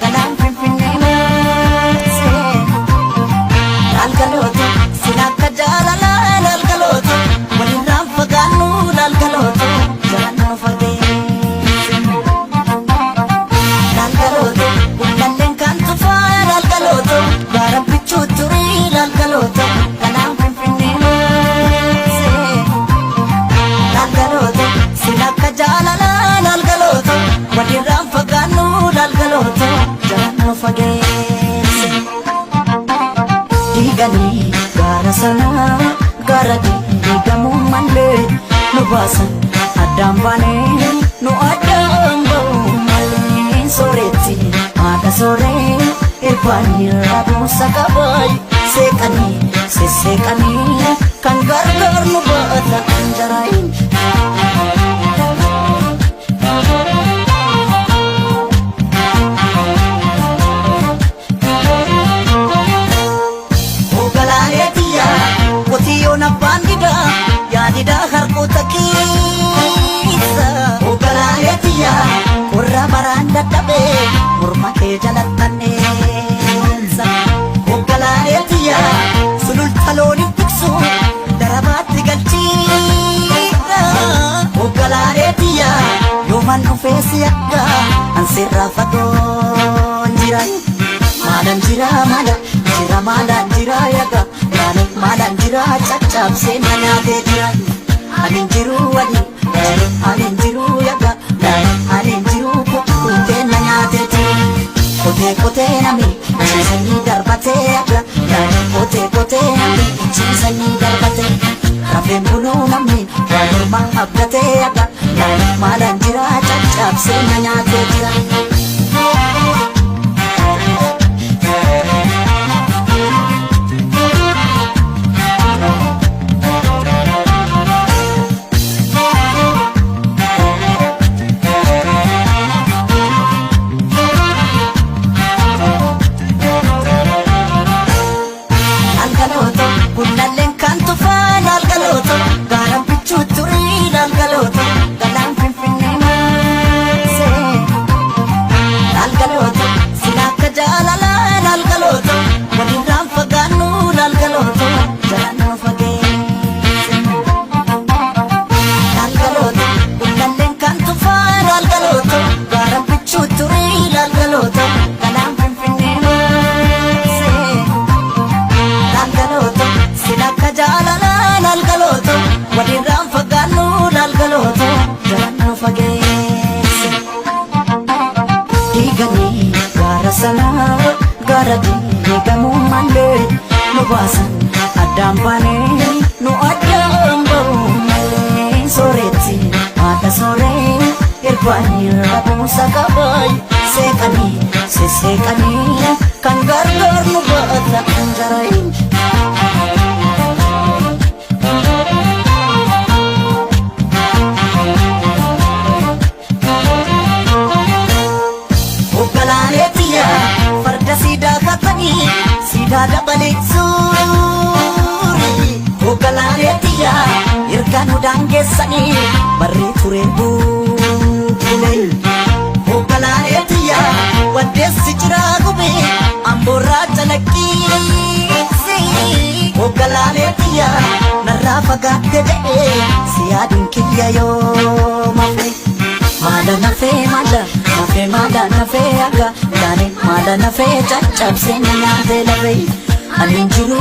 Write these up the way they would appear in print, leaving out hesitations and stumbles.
galaan finfinnee maasee laalgalooto silakka jaalalaa laalgalooto walirraan fagaannu laalgalooto jalaan fageesse laalgalooto wallalleen kan tufaa laalgalooto gaara bichuu turii laalgalooto galaan finfinnee maasee laalgalooto silakka jaalalaa laalgalooto walirraan fagaannu laalgalooto jalaan fageesse diiganii gaara sanaa gaara diigamuu malee nu baasan addaan baanee nu addaan ba'uu malee sooretti haadha sooree irbaanii rabuusa qabaay seeqanii sesseeqanii kan gargaar nu baata anjaraayin abbaan didaa yaadidaa harkoota keessa ogalaayetiyaa warra baraan dadhabee morma kee jalattanneessa ogalaayetiyaa sululta looniin tiksu darabaatti galchiidha ogalaayetiyaa yooman dhufeesi akka ansirraa fagoon jiran maalan jira maala jira maalan jira yaga maalan jira caccabsee na nyaatee jira anin jiru wali anin jiru yaga anin jiru kukkutee na nyaatee jira kotee kotee nami ciisanii darbatee yaga kotee kotee nami ciisanii darbatee rafeen buluu namni waan mormaa abdatee yaga maalan jira caccabsee na nyaatee jira gaara diigamuu malee nu baasan addaan baanee nu addaan ba'uu malee sooretti haadha sooree irbaanii rabuusa qabaay seeqanii sesseeqanii kan gargaar nu baata anjaraayin siidaa dabalee suuri ogalaaleetiyaa erga nu daangeessanii barree turee buulee ogalaaleetiyaa waddeessi jiraa gubee amboorraa calaqqiisi ogalaaleetiyaa narraa fagaatte jedhee si yaaduun kiyya yoo mafe maala nafee maala nafee maala nafee aga daane maala nafee caccabsee na nyaatee lafee anin jiru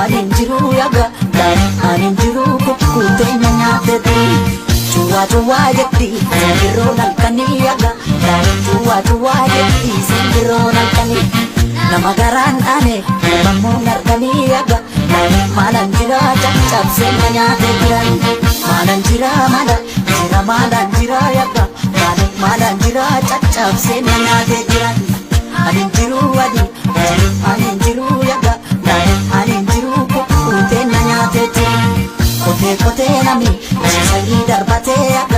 anin jiru yaga daane anin jiru kukkutee na nyaatee ture cuwaa cuwaa jetti simbirroon halkanii yaga daane cuwaa cuwaa jetti simbirroon halkanii nama garaan dhaane mammoon arganii yaga daane maalan jira caccabsee na nyaatee jiran maalan jira maala jira maalan jira yaga daane maalan jira caccabsee na nyaatee jiran anin jiru anin jiru yaga daane anin jiru kukkutee na nyaatee ture kotee kotee nami ciisanii darbatee yaga